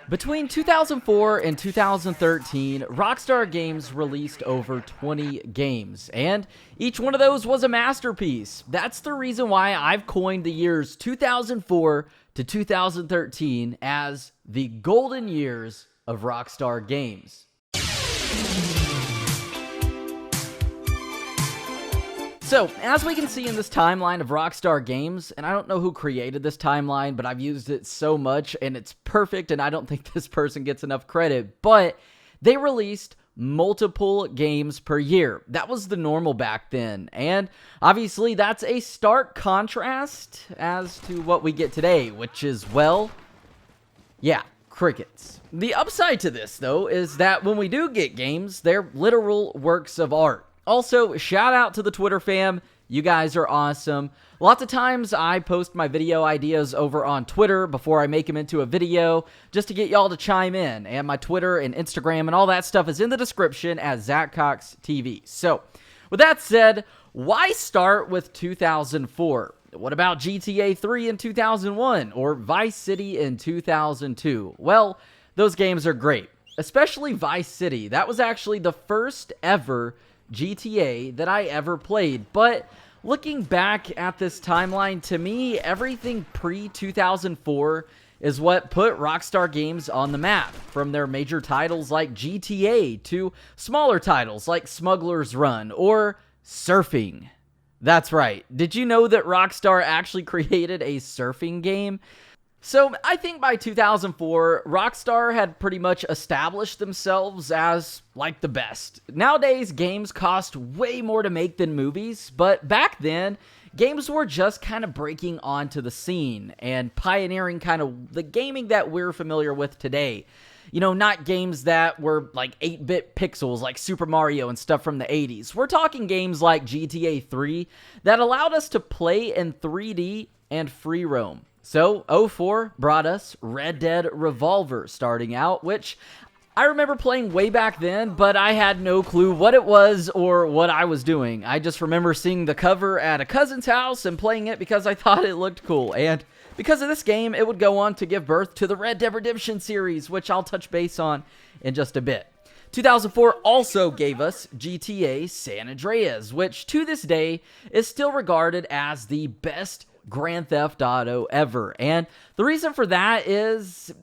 Between 2004 and 2013, Rockstar Games released over 20 games, and each one of those was a masterpiece. That's the reason why I've coined the years 2004 to 2013 as the golden years of Rockstar Games. So, as we can see in this timeline of Rockstar Games, and I don't know who created this timeline, but I've used it so much, and it's perfect, and I don't think this person gets enough credit, but they released multiple games per year. That was the normal back then, and obviously that's a stark contrast as to what we get today, which is, well, yeah, crickets. The upside to this, though, is that when we do get games, they're literal works of art. Also, shout out to the Twitter fam. You guys are awesome. Lots of times I post my video ideas over on Twitter before I make them into a video just to get y'all to chime in. And my Twitter and Instagram and all that stuff is in the description as ZachCoxTV. So, with that said, why start with 2004? What about GTA 3 in 2001 or Vice City in 2002? Well, those games are great, especially Vice City. That was actually the first ever GTA that I ever played, but looking back at this timeline, to me, everything pre-2004 is what put Rockstar Games on the map, from their major titles like GTA to smaller titles like Smuggler's Run or Surfing. That's right. Did you know that Rockstar actually created a surfing game? So, I think by 2004, Rockstar had pretty much established themselves as, like, the best. Nowadays, games cost way more to make than movies, but back then, games were just kind of breaking onto the scene and pioneering kind of the gaming that we're familiar with today. You know, not games that were like 8-bit pixels like Super Mario and stuff from the 80s. We're talking games like GTA 3 that allowed us to play in 3D and free roam. So, 04 brought us Red Dead Revolver starting out, which I remember playing way back then, but I had no clue what it was or what I was doing. I just remember seeing the cover at a cousin's house and playing it because I thought it looked cool. And because of this game, it would go on to give birth to the Red Dead Redemption series, which I'll touch base on in just a bit. 2004 also gave us GTA San Andreas, which to this day is still regarded as the best Grand Theft Auto ever. And the reason for that is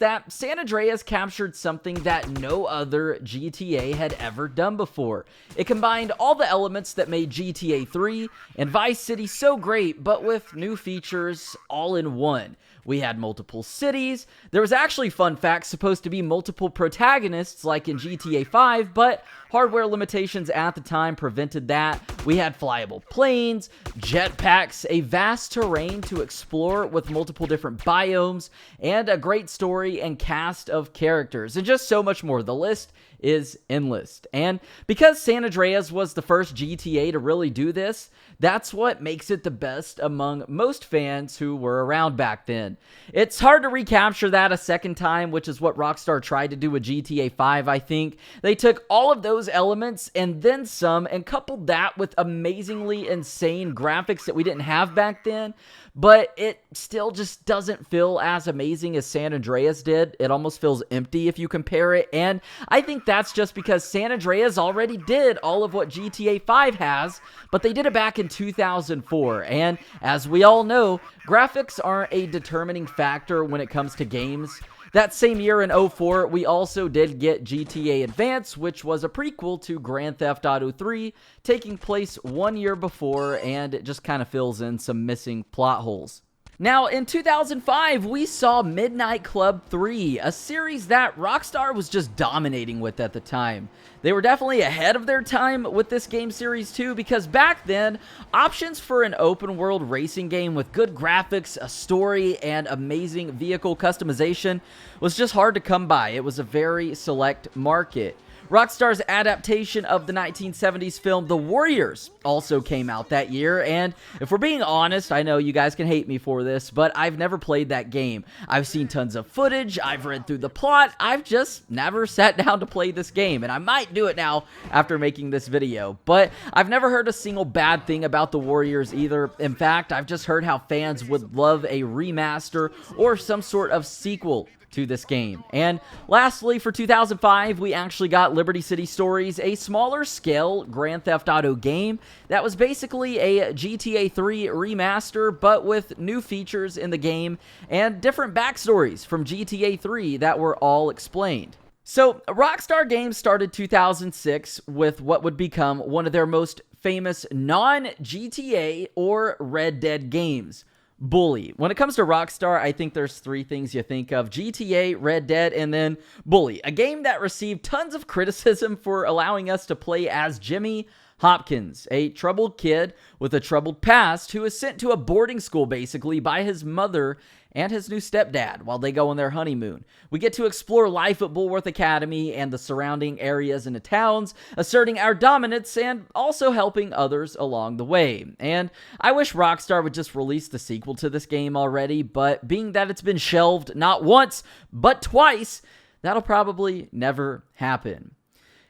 that San Andreas captured something that no other GTA had ever done before. It combined all the elements that made GTA 3 and Vice City so great, but with new features all in one. We had multiple cities. There was actually, fun fact, supposed to be multiple protagonists like in GTA 5, but hardware limitations at the time prevented that. We had flyable planes, jetpacks, a vast terrain to explore with multiple different biomes, and a great story and cast of characters, and just so much more. The list is endless. And because San Andreas was the first GTA to really do this, that's what makes it the best among most fans who were around back then. It's hard to recapture that a second time, which is what Rockstar tried to do with GTA 5, I think. They took all of those elements and then some and coupled that with amazingly insane graphics that we didn't have back then, but it still just doesn't feel as amazing as San Andreas did. It almost feels empty if you compare it, and I think that's just because San Andreas already did all of what GTA 5 has, but they did it back in 2004, and as we all know, graphics aren't a determining factor when it comes to games. That same year in 04, we also did get GTA Advance, which was a prequel to Grand Theft Auto 3, taking place 1 year before, and it just kind of fills in some missing plot holes. Now, in 2005, we saw Midnight Club 3, a series that Rockstar was just dominating with at the time. They were definitely ahead of their time with this game series too, because back then, options for an open-world racing game with good graphics, a story, and amazing vehicle customization was just hard to come by. It was a very select market. Rockstar's adaptation of the 1970s film The Warriors also came out that year, and if we're being honest, I know you guys can hate me for this, but I've never played that game. I've seen tons of footage, I've read through the plot, I've just never sat down to play this game, and I might do it now after making this video, but I've never heard a single bad thing about The Warriors either. In fact, I've just heard how fans would love a remaster or some sort of sequel to this game. And lastly, for 2005, we actually got Liberty City Stories, a smaller scale Grand Theft Auto game that was basically a GTA 3 remaster, but with new features in the game and different backstories from GTA 3 that were all explained. So, Rockstar Games started 2006 with what would become one of their most famous non-GTA or Red Dead games, Bully. When it comes to Rockstar, I think there's three things you think of: GTA, Red Dead, and then Bully, a game that received tons of criticism for allowing us to play as Jimmy Hopkins, a troubled kid with a troubled past who is sent to a boarding school basically by his mother and his new stepdad while they go on their honeymoon. We get to explore life at Bulworth Academy and the surrounding areas and the towns, asserting our dominance and also helping others along the way. And I wish Rockstar would just release the sequel to this game already, but being that it's been shelved not once, but twice, that'll probably never happen.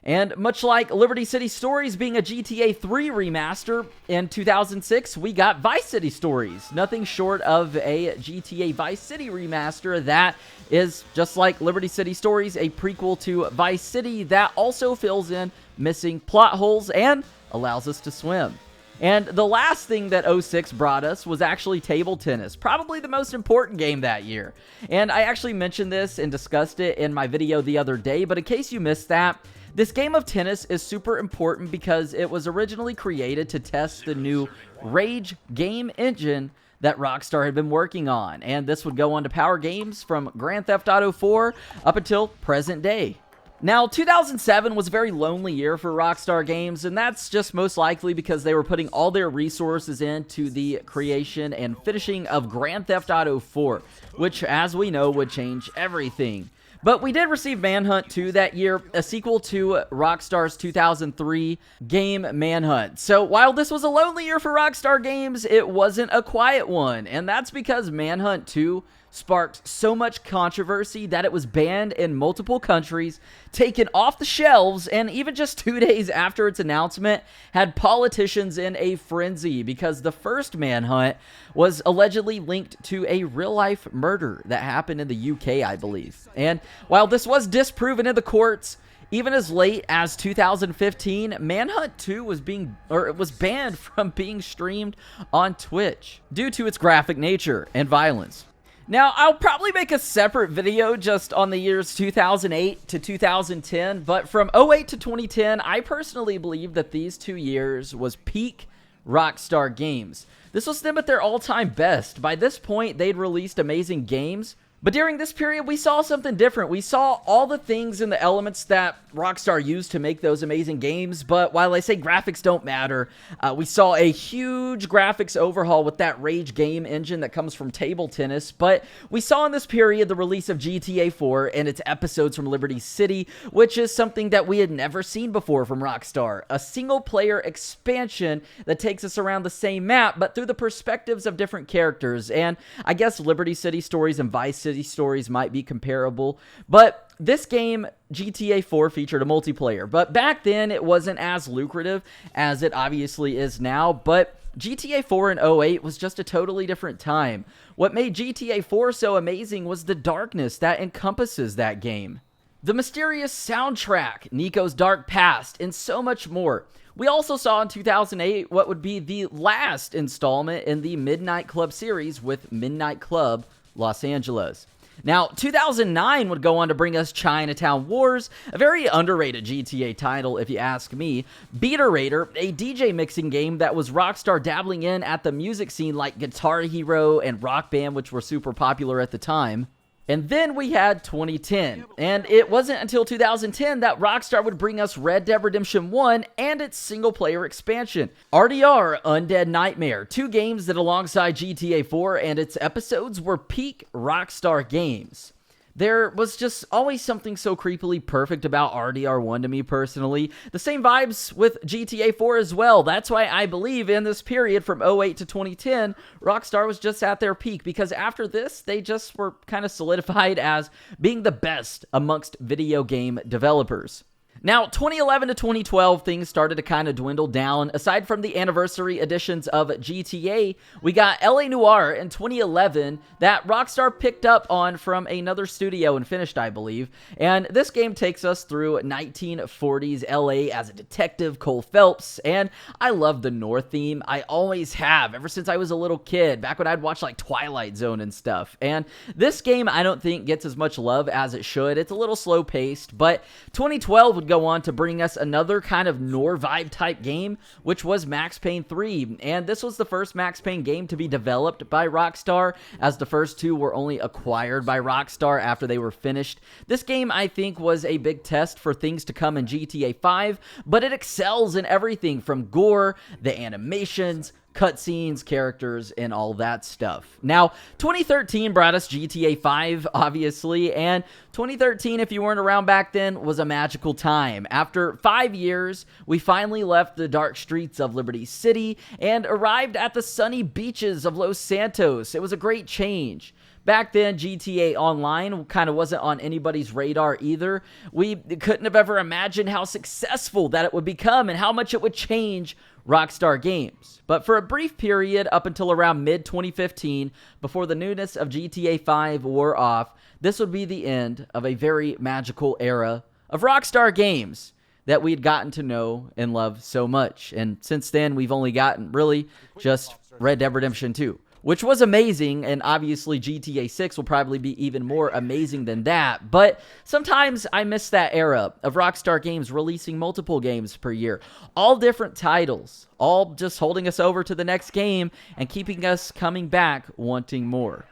And much like Liberty City Stories being a GTA 3 remaster, in 2006, we got Vice City Stories. Nothing short of a GTA Vice City remaster that is, just like Liberty City Stories, a prequel to Vice City that also fills in missing plot holes and allows us to swim. And the last thing that 06 brought us was actually table tennis, probably the most important game that year. And I actually mentioned this and discussed it in my video the other day, but in case you missed that, this game of tennis is super important because it was originally created to test the new Rage game engine that Rockstar had been working on, and this would go on to power games from Grand Theft Auto 4 up until present day. Now, 2007 was a very lonely year for Rockstar Games, and that's just most likely because they were putting all their resources into the creation and finishing of Grand Theft Auto 4, which, as we know, would change everything. But we did receive Manhunt II that year, a sequel to Rockstar's 2003 game Manhunt. So while this was a lonely year for Rockstar Games, it wasn't a quiet one. And that's because Manhunt II sparked so much controversy that it was banned in multiple countries, taken off the shelves, and even just 2 days after its announcement, had politicians in a frenzy because the first Manhunt was allegedly linked to a real-life murder that happened in the UK, I believe. And while this was disproven in the courts, even as late as 2015, Manhunt 2 was banned from being streamed on Twitch due to its graphic nature and violence. Now, I'll probably make a separate video just on the years 2008 to 2010, but from 08 to 2010, I personally believe that these 2 years was peak Rockstar Games. This was them at their all-time best. By this point, they'd released amazing games, but during this period, we saw something different. We saw all the things and the elements that Rockstar used to make those amazing games, but while I say graphics don't matter, we saw a huge graphics overhaul with that Rage game engine that comes from table tennis, but we saw in this period the release of GTA 4 and its episodes from Liberty City, which is something that we had never seen before from Rockstar. A single-player expansion that takes us around the same map, but through the perspectives of different characters, and I guess Liberty City Stories and Vice City Stories might be comparable, but this game, GTA 4, featured a multiplayer, but back then it wasn't as lucrative as it obviously is now, but GTA 4 in 08 was just a totally different time. What made GTA 4 so amazing was the darkness that encompasses that game. The mysterious soundtrack, Nico's dark past, and so much more. We also saw in 2008 what would be the last installment in the Midnight Club series with Midnight Club Los Angeles. Now, 2009 would go on to bring us Chinatown Wars, a very underrated GTA title if you ask me, Beater Raider, a DJ mixing game that was Rockstar dabbling in at the music scene like Guitar Hero and Rock Band, which were super popular at the time. And then we had 2010, and it wasn't until 2010 that Rockstar would bring us Red Dead Redemption 1 and its single-player expansion, RDR Undead Nightmare, 2 games that alongside GTA 4 and its episodes were peak Rockstar games. There was just always something so creepily perfect about RDR1 to me personally. The same vibes with GTA 4 as well. That's why I believe in this period from 08 to 2010, Rockstar was just at their peak, because after this, they just were kind of solidified as being the best amongst video game developers. Now, 2011 to 2012, things started to kind of dwindle down. Aside from the anniversary editions of GTA, we got LA Noire in 2011 that Rockstar picked up on from another studio and finished, I believe. And this game takes us through 1940s LA as a detective, Cole Phelps. And I love the Noire theme. I always have, ever since I was a little kid, back when I'd watch like Twilight Zone and stuff. And this game, I don't think gets as much love as it should. It's a little slow paced, but 2012 would go on to bring us another kind of Noire vibe type game, which was Max Payne 3. And this was the first Max Payne game to be developed by Rockstar, as the first two were only acquired by Rockstar after they were finished. This game, I think, was a big test for things to come in GTA 5, but it excels in everything from gore, the animations, cutscenes, characters, and all that stuff. Now, 2013 brought us GTA 5, obviously, and 2013, if you weren't around back then, was a magical time. After 5 years, we finally left the dark streets of Liberty City and arrived at the sunny beaches of Los Santos. It was a great change. Back then, GTA Online kind of wasn't on anybody's radar either. We couldn't have ever imagined how successful that it would become and how much it would change Rockstar Games. But for a brief period up until around mid-2015, before the newness of GTA 5 wore off, this would be the end of a very magical era of Rockstar Games that we'd gotten to know and love so much. And since then, we've only gotten really just Red Dead Redemption 2. Which was amazing, and obviously GTA 6 will probably be even more amazing than that, but sometimes I miss that era of Rockstar Games releasing multiple games per year, all different titles, all just holding us over to the next game and keeping us coming back wanting more.